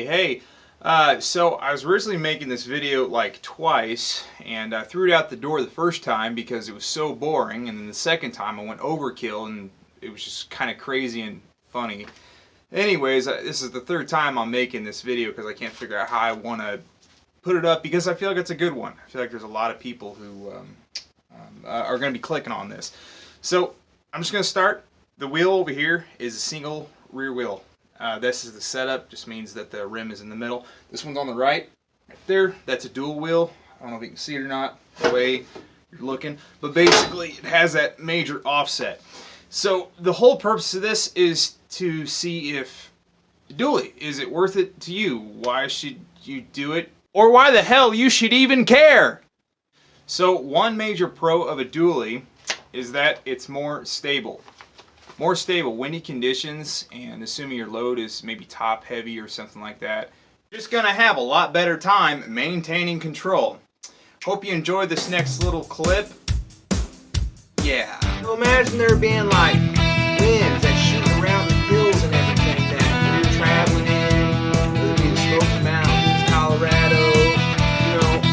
Hey, so I was originally making this video like twice, and I threw it out the door the first time because it was so boring, and then the second time I went overkill and it was just kind of crazy and funny. Anyways, this is the third time I'm making this video because I can't figure out how I want to put it up because I feel like it's a good one. I feel like there's a lot of people who are going to be clicking on this. So I'm just going to start. The wheel over here is a single rear wheel. This is the setup, just means that the rim is in the middle. This one's on the right there, that's a dual wheel. I don't know if you can see it or not, the way you're looking, but basically it has that major offset. So the whole purpose of this is to see if dually, is it worth it to you? Why should you do it? Or why the hell you should even care? So one major pro of a dually is that it's more stable. More stable, windy conditions, and assuming your load is maybe top heavy or something like that, you're just gonna have a lot better time maintaining control. Hope you enjoyed this next little clip. Yeah. So imagine there being like winds that shoot around the hills and everything that you're traveling in, whether it be the Smoky Mountains, Colorado,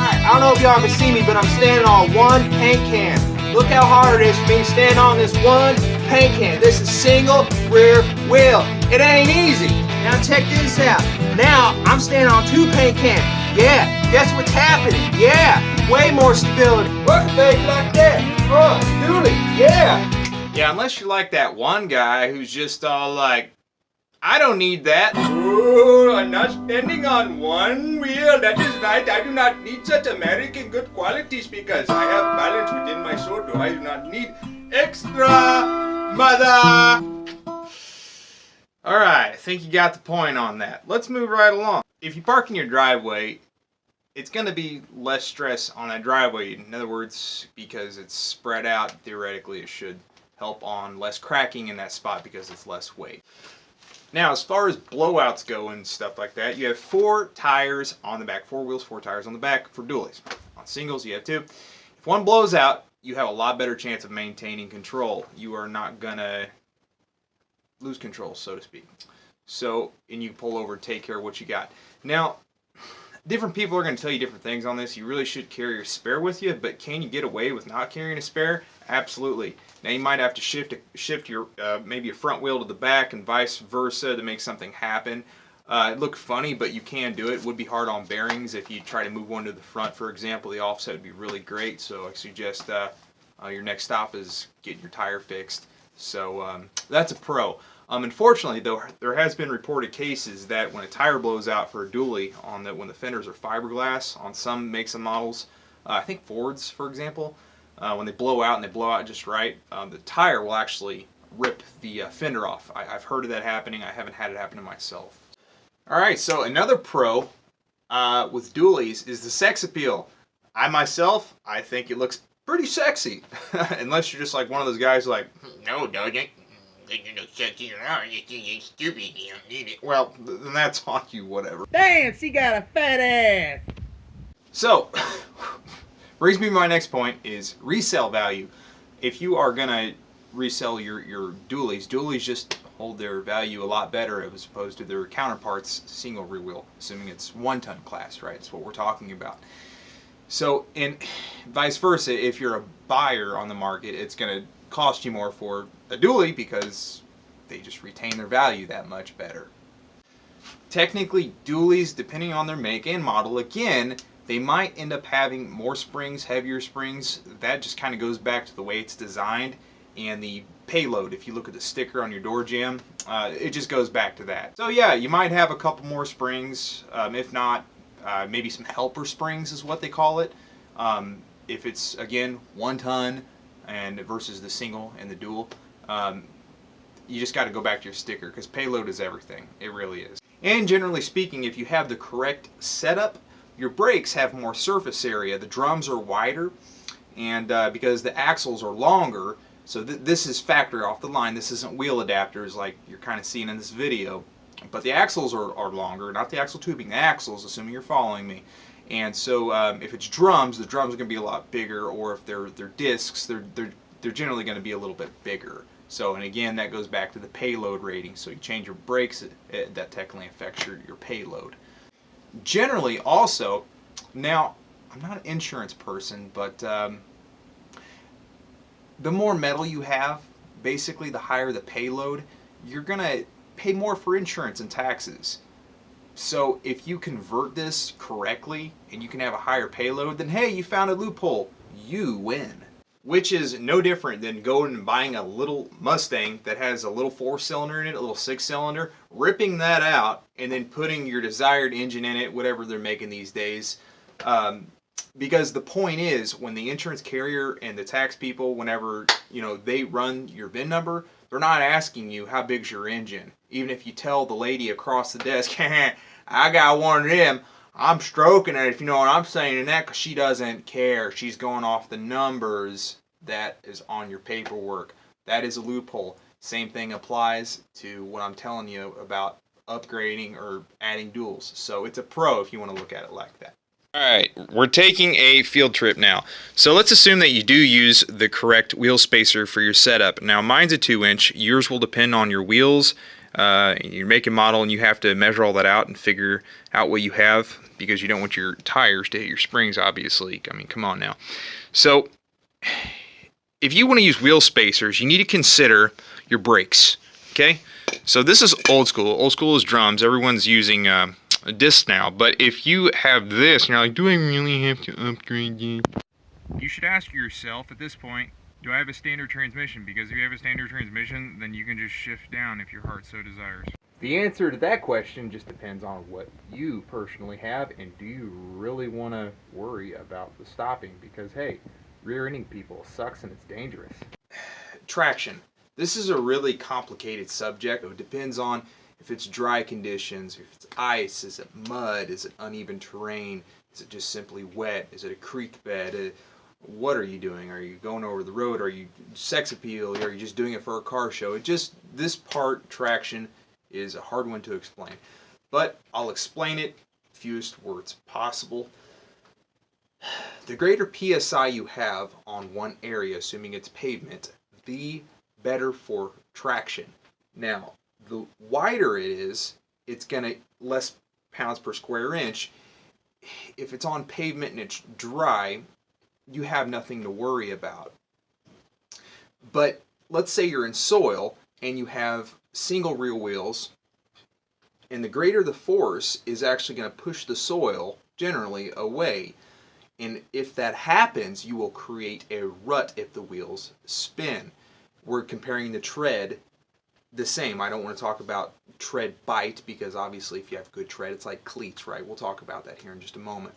I don't know if y'all can see me, but I'm standing on one paint can. Look how hard it is for me to stand on this one paint can. This is single rear wheel. It ain't easy. Now check this out. Now I'm standing on two paint cans. Yeah, guess what's happening? Yeah, way more stability. Work things like that. Dually, yeah. Yeah, unless you're like that one guy who's just all like, I don't need that. Oh, I'm not standing on one wheel. That is right. I do not need such American good qualities because I have balance within my soul. I do not need extra, mother. Alright, I think you got the point on that. Let's move right along. If you park in your driveway, it's going to be less stress on that driveway. In other words, because it's spread out, theoretically it should help on less cracking in that spot because it's less weight. Now, as far as blowouts go and stuff like that, you have 4 tires on the back. 4 wheels, 4 tires on the back for dualies. On singles, you have 2. If one blows out, you have a lot better chance of maintaining control. You are not going to lose control, so to speak. So, and you pull over and take care of what you got. Now, different people are going to tell you different things on this. You really should carry your spare with you, but can you get away with not carrying a spare? Absolutely. Now you might have to shift your maybe a front wheel to the back and vice versa to make something happen. It looks funny, but you can do it. It would be hard on bearings if you try to move one to the front, for example. The offset would be really great. So I suggest your next stop is getting your tire fixed. So that's a pro. Unfortunately, though, there has been reported cases that when a tire blows out for a dually when the fenders are fiberglass on some makes and models, I think Fords, for example, when they blow out and they blow out just right, the tire will actually rip the fender off. I've heard of that happening. I haven't had it happen to myself. Alright, so another pro with dualies is the sex appeal. I think it looks pretty sexy. Unless you're just like one of those guys like, no, dog, you're stupid, you don't need it. Well, then that's on you, whatever. Damn, she got a fat ass. So, brings me to my next point is resale value. If you are going to resell your dualies just hold their value a lot better as opposed to their counterparts, single rear wheel, assuming it's 1-ton class, right? That's what we're talking about. So, and vice versa, if you're a buyer on the market, it's going to cost you more for a dually because they just retain their value that much better. Technically, dualies, depending on their make and model, again, they might end up having more springs, heavier springs. That just kind of goes back to the way it's designed and the payload. If you look at the sticker on your door jamb, it just goes back to that. So yeah, you might have a couple more springs, if not, maybe some helper springs is what they call it. If it's, again, 1 ton and versus the single and the dual, you just got to go back to your sticker because payload is everything. It really is. And generally speaking, if you have the correct setup, your brakes have more surface area. The drums are wider, and because the axles are longer, so this is factory off the line. This isn't wheel adapters like you're kind of seeing in this video. But the axles are longer, not the axle tubing, the axles, assuming you're following me. And so if it's drums, the drums are going to be a lot bigger, or if they're discs, they're generally going to be a little bit bigger. So, and again, that goes back to the payload rating. So you change your brakes, that technically affects your payload. Generally, also, now, I'm not an insurance person, but the more metal you have, basically the higher the payload, you're going to pay more for insurance and taxes. So if you convert this correctly and you can have a higher payload, then hey, you found a loophole. You win. Which is no different than going and buying a little Mustang that has a little 4-cylinder in it, a little 6-cylinder, ripping that out and then putting your desired engine in it, whatever they're making these days. Because the point is, when the insurance carrier and the tax people, whenever they run your VIN number, they're not asking you how big's your engine. Even if you tell the lady across the desk, I got one of them, I'm stroking it, if you know what I'm saying, and that, because she doesn't care. She's going off the numbers that is on your paperwork. That is a loophole. Same thing applies to what I'm telling you about upgrading or adding duals. So it's a pro if you want to look at it like that. Alright, we're taking a field trip now. So let's assume that you do use the correct wheel spacer for your setup. Now mine's a 2-inch. Yours will depend on your wheels, your make and model, and you have to measure all that out and figure out what you have, because you don't want your tires to hit your springs, obviously. I mean, come on now. So if you want to use wheel spacers, you need to consider your brakes. Okay? So this is old school. Old school is drums. Everyone's using a disc now, but if you have this and you're like, do I really have to upgrade this? You should ask yourself at this point, do I have a standard transmission? Because if you have a standard transmission, then you can just shift down if your heart so desires. The answer to that question just depends on what you personally have, and do you really want to worry about the stopping? Because hey, rear-ending people sucks and it's dangerous. Traction. This is a really complicated subject. It depends on if it's dry conditions, if it's ice, is it mud, is it uneven terrain, is it just simply wet, is it a creek bed, what are you doing? Are you going over the road, are you sex appeal, are you just doing it for a car show? This part, traction, is a hard one to explain. But I'll explain it fewest words possible. The greater PSI you have on one area, assuming it's pavement, the better for traction. Now, the wider it is, it's going to less pounds per square inch. If it's on pavement and it's dry, you have nothing to worry about. But let's say you're in soil and you have single rear wheels, and the greater the force is actually going to push the soil generally away. And if that happens, you will create a rut if the wheels spin. We're comparing the tread the same. I don't want to talk about tread bite, because obviously if you have good tread, it's like cleats, right? We'll talk about that here in just a moment.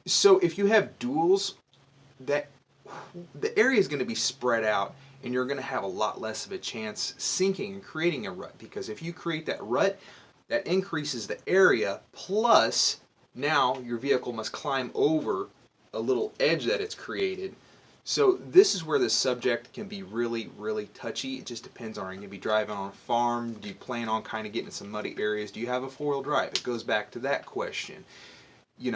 So if you have duals, that the area is going to be spread out, and you're going to have a lot less of a chance sinking and creating a rut, because if you create that rut, that increases the area, plus now your vehicle must climb over a little edge that it's created. So this is where the subject can be really, really touchy. It just depends on, are you going to be driving on a farm? Do you plan on kind of getting in some muddy areas? Do you have a 4-wheel drive? It goes back to that question. If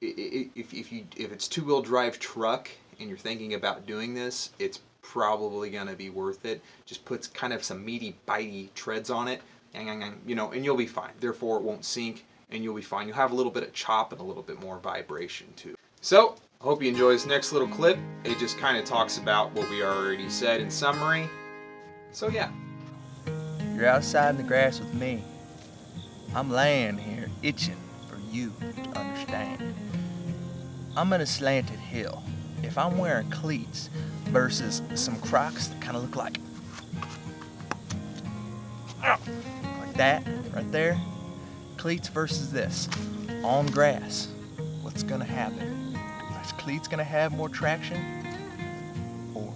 it's 2-wheel drive truck and you're thinking about doing this, it's probably going to be worth it. Just puts kind of some meaty, bitey treads on it, and you'll be fine. Therefore, it won't sink, and you'll be fine. You'll have a little bit of chop and a little bit more vibration too. So, I hope you enjoy this next little clip. It just kind of talks about what we already said in summary. So yeah. You're outside in the grass with me. I'm laying here itching for you to understand. I'm in a slanted hill. If I'm wearing cleats versus some Crocs that kind of look like that right there, cleats versus this on grass, what's gonna happen? Is cleats gonna have more traction, or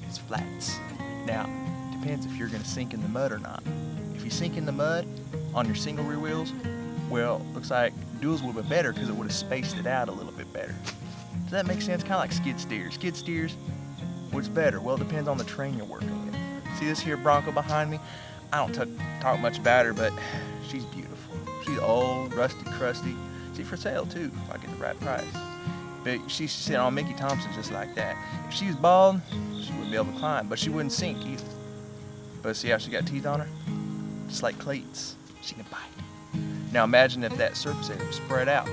is flats? Now, depends if you're gonna sink in the mud or not. If you sink in the mud on your single rear wheels, well, looks like duals would have been better because it would have spaced it out a little bit better. Does that make sense? Kind of like skid steers. Skid steers, what's better? Well, it depends on the terrain you're working with. See this here Bronco behind me? I don't talk much about her, but she's beautiful. She's old, rusty, crusty. She's for sale too, if I get the right price. But she's sitting on Mickey Thompson just like that. If she was bald, She wouldn't be able to climb, but she wouldn't sink either. But see how she got teeth on her? Just like cleats, she can bite. Now imagine if that surface area was spread out,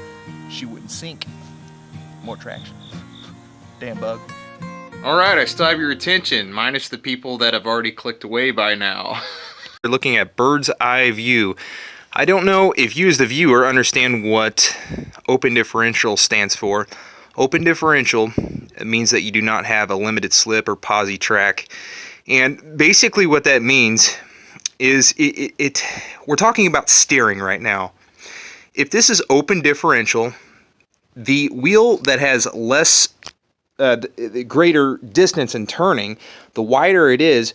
she wouldn't sink. More traction. Damn bug. All right, I still have your attention, minus the people that have already clicked away by now. We're looking at bird's eye view. I don't know if you as the viewer understand what open differential stands for. Open differential means that you do not have a limited slip or posi track. And basically what that means is we're talking about steering right now. If this is open differential, the wheel that has less the greater distance in turning, the wider it is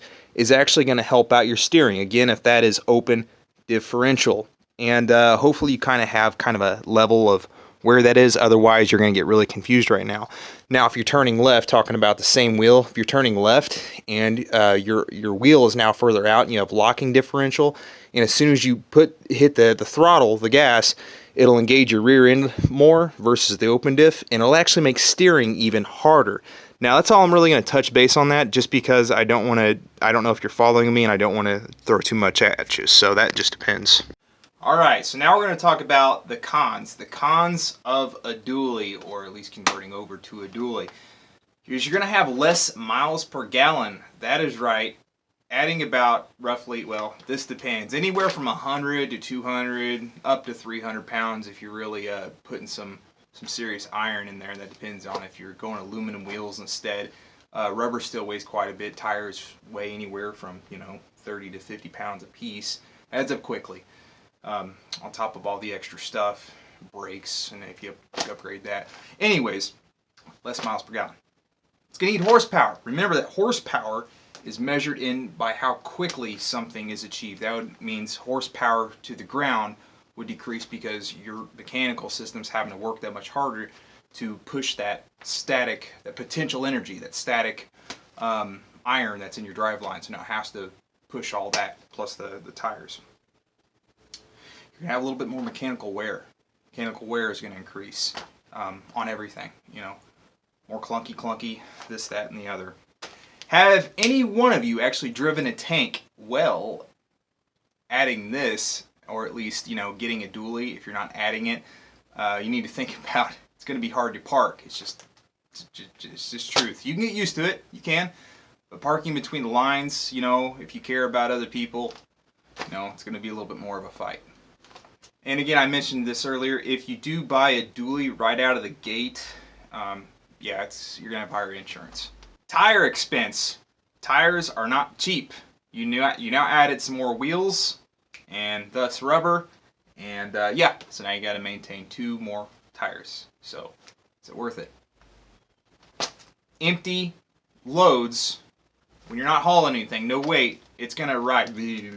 actually going to help out your steering. Again, if that is open differential. And hopefully you kind of have kind of a level of where that is. Otherwise, you're going to get really confused right now. Now, if you're turning left, talking about the same wheel, if you're turning left and your wheel is now further out and you have locking differential, and as soon as you hit the throttle, the gas, it'll engage your rear end more versus the open diff, and it'll actually make steering even harder. Now, that's all I'm really going to touch base on that, just because I don't know if you're following me, and I don't want to throw too much at you, so that just depends. All right, so now we're going to talk about the cons of a dually, or at least converting over to a dually. Is you're going to have less miles per gallon. That is right. Adding about roughly, well, this depends, anywhere from 100 to 200 up to 300 pounds if you're really putting some serious iron in there. That depends on if you're going aluminum wheels instead. Rubber still weighs quite a bit. Tires weigh anywhere from 30 to 50 pounds a piece. Adds up quickly. On top of all the extra stuff, brakes, and if you upgrade that. Anyways, less miles per gallon. It's going to need horsepower. Remember that horsepower is measured in by how quickly something is achieved. That means horsepower to the ground would decrease because your mechanical system's having to work that much harder to push that potential energy, that static iron that's in your drive line. So now it has to push all that plus the tires. You're going to have a little bit more mechanical wear. Mechanical wear is going to increase on everything. More clunky, this, that, and the other. Have any one of you actually driven a tank? Well, adding this, or at least, getting a dually, if you're not adding it, you need to think about it's going to be hard to park. It's just truth. You can get used to it. You can. But parking between the lines, if you care about other people, it's going to be a little bit more of a fight. And again, I mentioned this earlier, if you do buy a dually right out of the gate, you're going to have higher insurance. Tire expense. Tires are not cheap. You now added some more wheels and thus rubber, and so now you got to maintain 2 more tires. So is it worth it? Empty loads, when you're not hauling anything, no weight, it's gonna ride. You're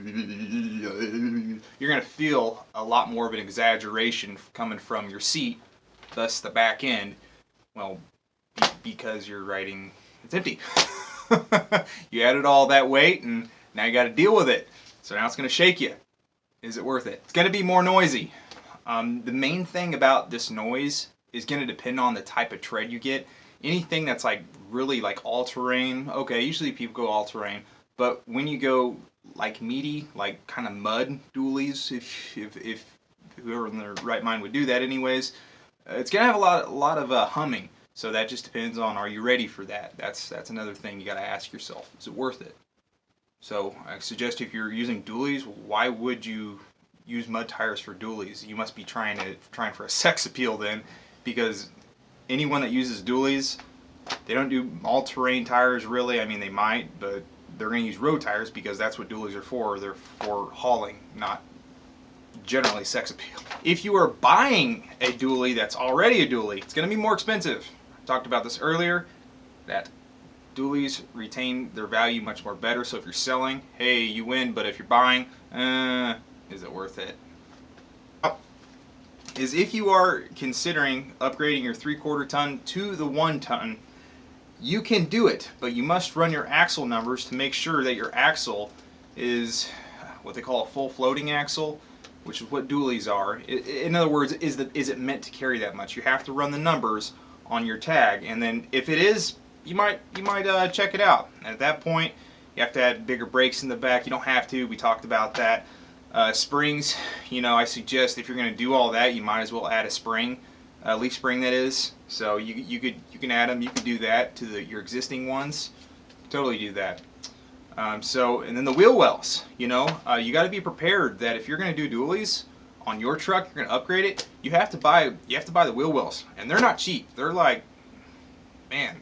gonna feel a lot more of an exaggeration coming from your seat, thus the back end. Well, because you're riding. It's empty. You added all that weight and now you got to deal with it. So now it's going to shake you. Is it worth it? It's going to be more noisy. The main thing about this noise is going to depend on the type of tread you get. Anything that's really all-terrain, okay, usually people go all-terrain, but when you go meaty, kind of mud dualies, if whoever in their right mind would do that anyways, it's going to have a lot of humming. So that just depends on, are you ready for that? That's another thing you got to ask yourself. Is it worth it? So I suggest if you're using dualies, why would you use mud tires for dualies? You must be trying for a sex appeal then, because anyone that uses dualies, they don't do all-terrain tires really. I mean, they might, but they're going to use road tires because that's what dualies are for. They're for hauling, not generally sex appeal. If you are buying a dually that's already a dually, it's going to be more expensive. I talked about this earlier, that dualies retain their value much more better. So if you're selling, hey, you win, but if you're buying, is it worth it? Is if you are considering upgrading your 3/4 ton to the 1 ton, you can do it, but you must run your axle numbers to make sure that your axle is what they call a full floating axle, which is what dualies are. In other words, is it meant to carry that much? You have to run the numbers on your tag, and then if it is you might check it out. And at that point, you have to add bigger brakes in the back. You don't have to. We talked about that. Springs, I suggest if you're going to do all that, you might as well add a spring, leaf spring that is. So you can add them. You can do that to your existing ones. Totally do that. And then the wheel wells. You got to be prepared that if you're going to do dualies on your truck, you're going to upgrade it. You have to buy the wheel wells, and they're not cheap. They're like, man,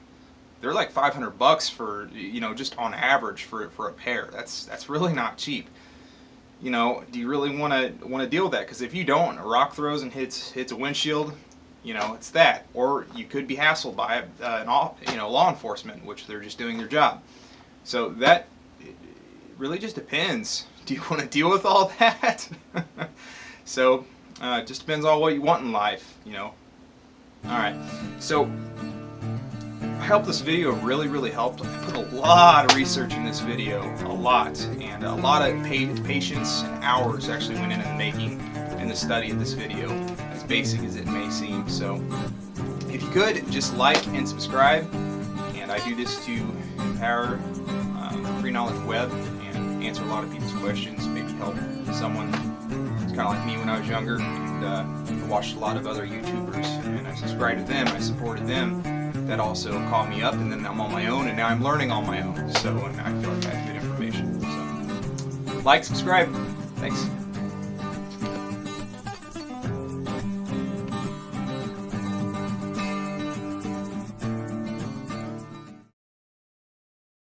they're like $500 for just on average for a pair. That's really not cheap. Do you really want to deal with that? Because if you don't, a rock throws and hits a windshield, it's that. Or you could be hassled by law enforcement, which they're just doing their job. So that really just depends. Do you want to deal with all that? So it just depends on what you want in life. All right. So I hope this video really helped. I put a lot of research in this video, a lot of patience and hours actually went into the making and the study of this video, as basic as it may seem. So if you could, just like and subscribe. And I do this to empower free knowledge web and answer a lot of people's questions, maybe help someone who's kind of like me when I was younger. And I watched a lot of other YouTubers, and I subscribed to them, I supported them. That also called me up, and then I'm on my own, and now I'm learning on my own. So, and I feel like I have good information. So, like, subscribe. Thanks.